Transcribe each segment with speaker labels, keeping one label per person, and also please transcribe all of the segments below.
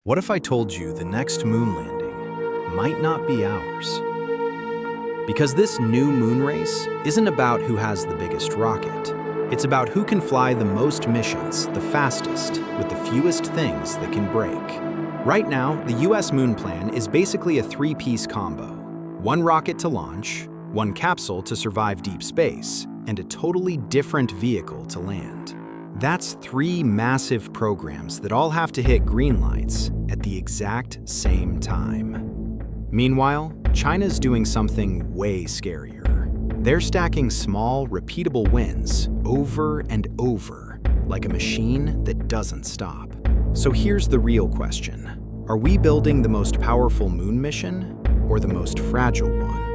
Speaker 1: What if I told you the next moon landing might not be ours? Because this new moon race isn't about who has the biggest rocket. It's about who can fly the most missions, the fastest, with the fewest things that can break. Right now, the US moon plan is basically a three-piece combo. One rocket to launch, one capsule to survive deep space, and a totally different vehicle to land. That's three massive programs that all have to hit green lights at the exact same time. Meanwhile, China's doing something way scarier. They're stacking small, repeatable wins over and over, like a machine that doesn't stop. So here's the real question. Are we building the most powerful moon mission or the most fragile one?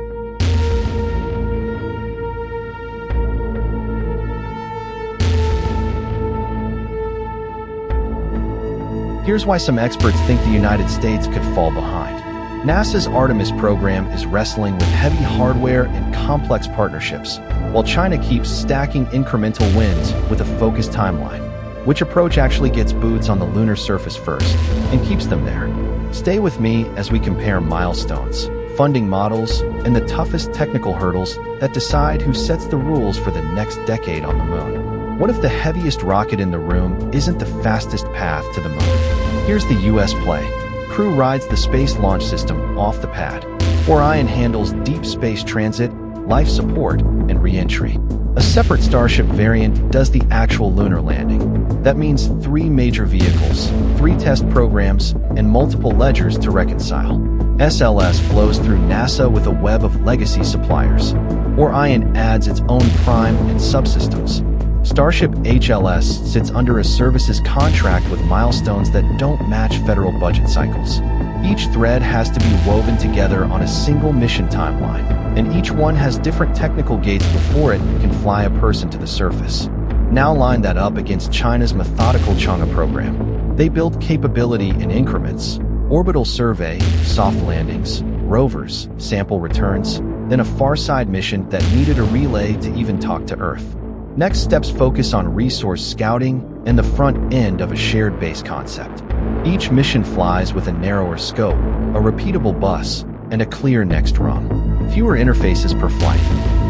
Speaker 2: Here's why some experts think the United States could fall behind. NASA's Artemis program is wrestling with heavy hardware and complex partnerships, while China keeps stacking incremental wins with a focused timeline. Which approach actually gets boots on the lunar surface first and keeps them there? Stay with me as we compare milestones, funding models, and the toughest technical hurdles that decide who sets the rules for the next decade on the moon. What if the heaviest rocket in the room isn't the fastest path to the moon? Here's the US play. Crew rides the Space Launch System off the pad. Orion handles deep space transit, life support, and re-entry. A separate Starship variant does the actual lunar landing. That means 3 major vehicles, 3 test programs, and multiple ledgers to reconcile. SLS flows through NASA with a web of legacy suppliers. Orion adds its own prime and subsystems. Starship HLS sits under a services contract with milestones that don't match federal budget cycles. Each thread has to be woven together on a single mission timeline, and each one has different technical gates before it can fly a person to the surface. Now line that up against China's methodical Chang'e program. They build capability in increments: orbital survey, soft landings, rovers, sample returns, then a far-side mission that needed a relay to even talk to Earth. Next steps focus on resource scouting and the front end of a shared base concept. Each mission flies with a narrower scope, a repeatable bus, and a clear next rung. Fewer interfaces per flight,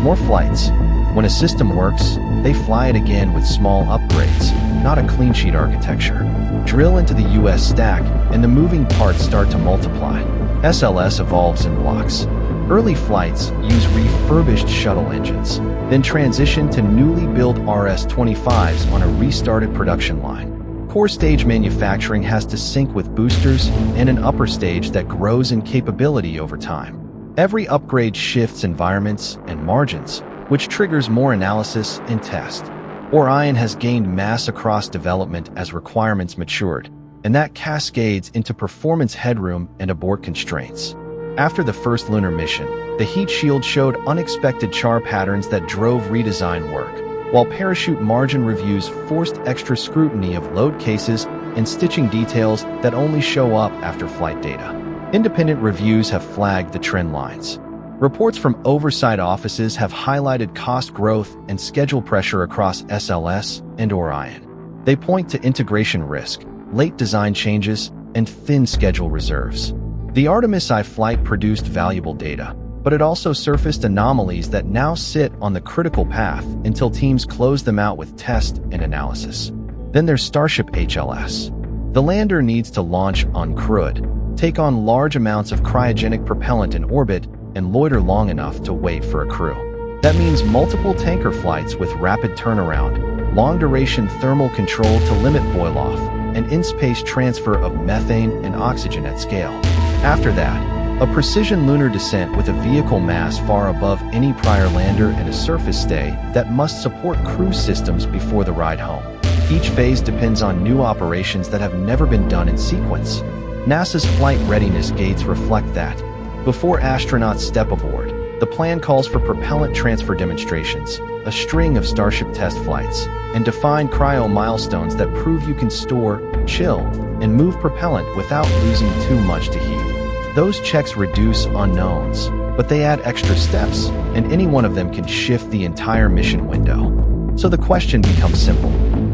Speaker 2: more flights. When a system works, they fly it again with small upgrades, not a clean sheet architecture. Drill into the US stack, and the moving parts start to multiply. SLS evolves in blocks. Early flights use refurbished shuttle engines, then transition to newly built RS-25s on a restarted production line. Core stage manufacturing has to sync with boosters and an upper stage that grows in capability over time. Every upgrade shifts environments and margins, which triggers more analysis and test. Orion has gained mass across development as requirements matured, and that cascades into performance headroom and abort constraints. After the first lunar mission, the heat shield showed unexpected char patterns that drove redesign work, while parachute margin reviews forced extra scrutiny of load cases and stitching details that only show up after flight data. Independent reviews have flagged the trend lines. Reports from oversight offices have highlighted cost growth and schedule pressure across SLS and Orion. They point to integration risk, late design changes, and thin schedule reserves. The Artemis I flight produced valuable data, but it also surfaced anomalies that now sit on the critical path until teams close them out with test and analysis. Then there's Starship HLS. The lander needs to launch uncrewed, take on large amounts of cryogenic propellant in orbit, and loiter long enough to wait for a crew. That means multiple tanker flights with rapid turnaround, long-duration thermal control to limit boil-off, and in-space transfer of methane and oxygen at scale. After that, a precision lunar descent with a vehicle mass far above any prior lander and a surface stay that must support cruise systems before the ride home. Each phase depends on new operations that have never been done in sequence. NASA's flight readiness gates reflect that. Before astronauts step aboard, the plan calls for propellant transfer demonstrations, a string of Starship test flights, and defined cryo milestones that prove you can store, chill, and move propellant without losing too much to heat. Those checks reduce unknowns, but they add extra steps, and any one of them can shift the entire mission window. So the question becomes simple.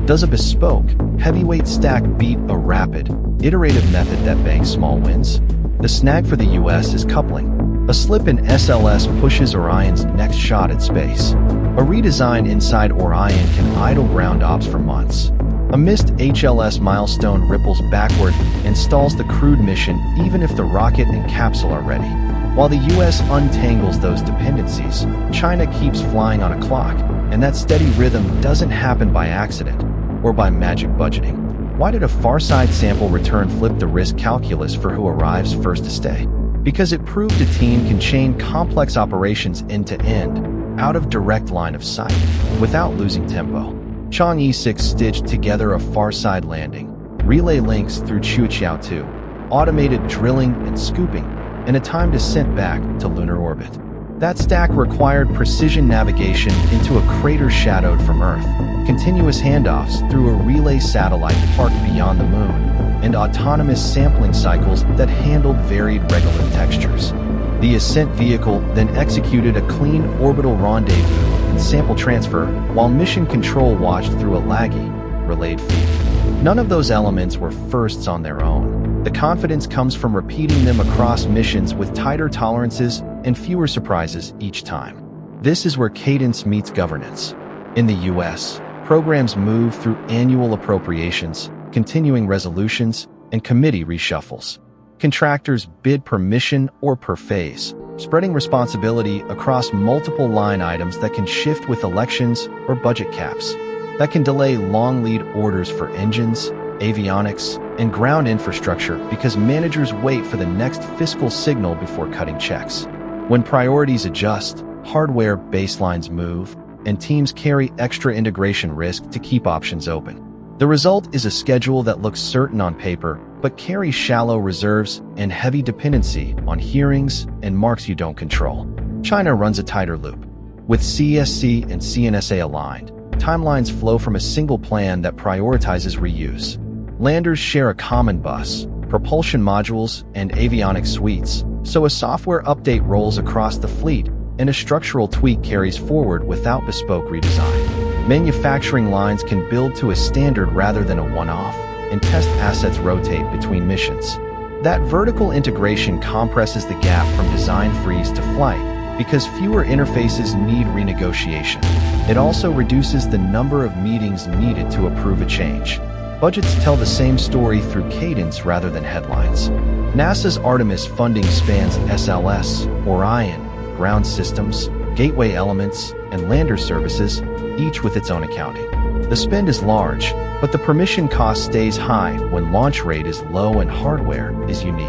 Speaker 2: Does a bespoke, heavyweight stack beat a rapid, iterative method that banks small wins? The snag for the US is coupling. A slip in SLS pushes Orion's next shot at space. A redesign inside Orion can idle ground ops for months. A missed HLS milestone ripples backward and stalls the crewed mission even if the rocket and capsule are ready. While the US untangles those dependencies, China keeps flying on a clock, and that steady rhythm doesn't happen by accident or by magic budgeting. Why did a Farside sample return flip the risk calculus for who arrives first to stay? Because it proved a team can chain complex operations end to end, out of direct line of sight, without losing tempo. Chang'e 6 stitched together a Farside landing, relay links through Chuiqiao 2, automated drilling and scooping, and a timed descent back to lunar orbit. That stack required precision navigation into a crater shadowed from Earth, continuous handoffs through a relay satellite parked beyond the moon, and autonomous sampling cycles that handled varied regolith textures. The ascent vehicle then executed a clean orbital rendezvous and sample transfer, while mission control watched through a laggy, relayed feed. None of those elements were firsts on their own. The confidence comes from repeating them across missions with tighter tolerances and fewer surprises each time. This is where cadence meets governance. In the US, programs move through annual appropriations, continuing resolutions, and committee reshuffles. Contractors bid per mission or per phase, spreading responsibility across multiple line items that can shift with elections or budget caps, that can delay long lead orders for engines, avionics, and ground infrastructure because managers wait for the next fiscal signal before cutting checks. When priorities adjust, hardware baselines move, and teams carry extra integration risk to keep options open. The result is a schedule that looks certain on paper, but carries shallow reserves and heavy dependency on hearings and marks you don't control. China runs a tighter loop. With CSC and CNSA aligned, timelines flow from a single plan that prioritizes reuse. Landers share a common bus, propulsion modules, and avionics suites, so a software update rolls across the fleet and a structural tweak carries forward without bespoke redesign. Manufacturing lines can build to a standard rather than a one-off, and test assets rotate between missions. That vertical integration compresses the gap from design freeze to flight because fewer interfaces need renegotiation. It also reduces the number of meetings needed to approve a change. Budgets tell the same story through cadence rather than headlines. NASA's Artemis funding spans SLS, Orion, ground systems, gateway elements, and lander services, each with its own accounting. The spend is large, but the permission cost stays high when launch rate is low and hardware is unique.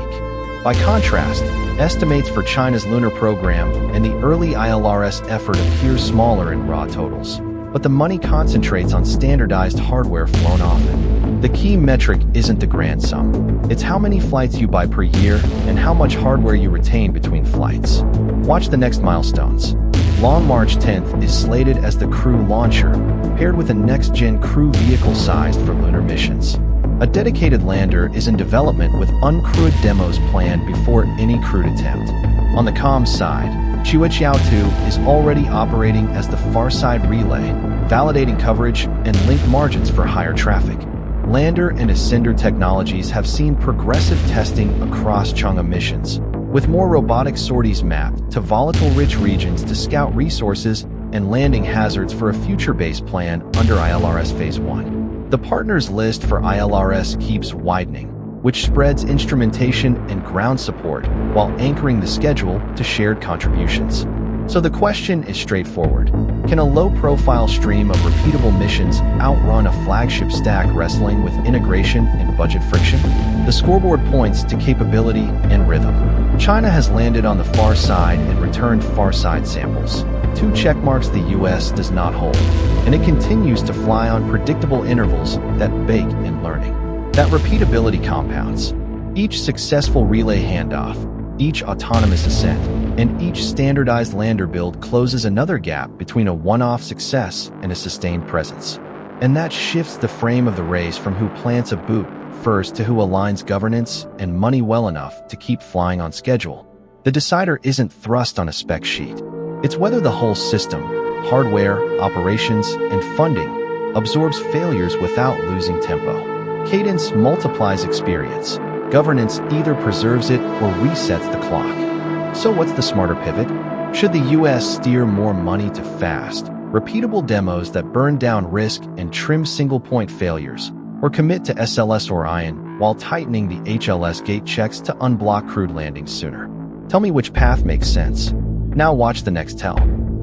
Speaker 2: By contrast, estimates for China's lunar program and the early ILRS effort appear smaller in raw totals, but the money concentrates on standardized hardware flown often. The key metric isn't the grand sum. It's how many flights you buy per year and how much hardware you retain between flights. Watch the next milestones. Long March 10th is slated as the crew launcher, paired with a next-gen crew vehicle sized for lunar missions. A dedicated lander is in development with uncrewed demos planned before any crewed attempt. On the comms side, Chuiqiao 2 is already operating as the Farside relay, validating coverage and link margins for higher traffic. Lander and Ascender technologies have seen progressive testing across Chang'e missions, with more robotic sorties mapped to volatile-rich regions to scout resources and landing hazards for a future base plan under ILRS Phase 1. The partners list for ILRS keeps widening, which spreads instrumentation and ground support while anchoring the schedule to shared contributions. So the question is straightforward. Can a low-profile stream of repeatable missions outrun a flagship stack wrestling with integration and budget friction? The scoreboard points to capability and rhythm. China has landed on the far side and returned Farside samples, 2 checkmarks the US does not hold, and it continues to fly on predictable intervals that bake in learning. That repeatability compounds. Each successful relay handoff, each autonomous ascent, and each standardized lander build closes another gap between a one-off success and a sustained presence. And that shifts the frame of the race from who plants a boot first to who aligns governance and money well enough to keep flying on schedule. The decider isn't thrust on a spec sheet. It's whether the whole system, hardware, operations, and funding, absorbs failures without losing tempo. Cadence multiplies experience. Governance either preserves it or resets the clock. So what's the smarter pivot? Should the US steer more money to fast, repeatable demos that burn down risk and trim single-point failures, or commit to SLS Orion while tightening the HLS gate checks to unblock crude landings sooner? Tell me which path makes sense. Now watch the next tell.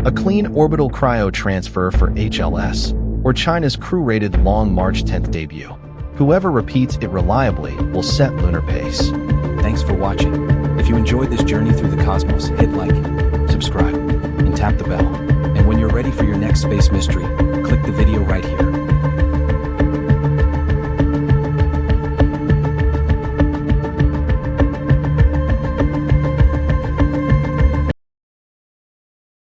Speaker 2: A clean orbital cryo transfer for HLS, or China's crew-rated Long March 10th debut. Whoever repeats it reliably will set lunar pace.
Speaker 3: Thanks for watching. If you enjoyed this journey through the cosmos, hit like, subscribe, and tap the bell. And when you're ready for your next space mystery, click the video right here.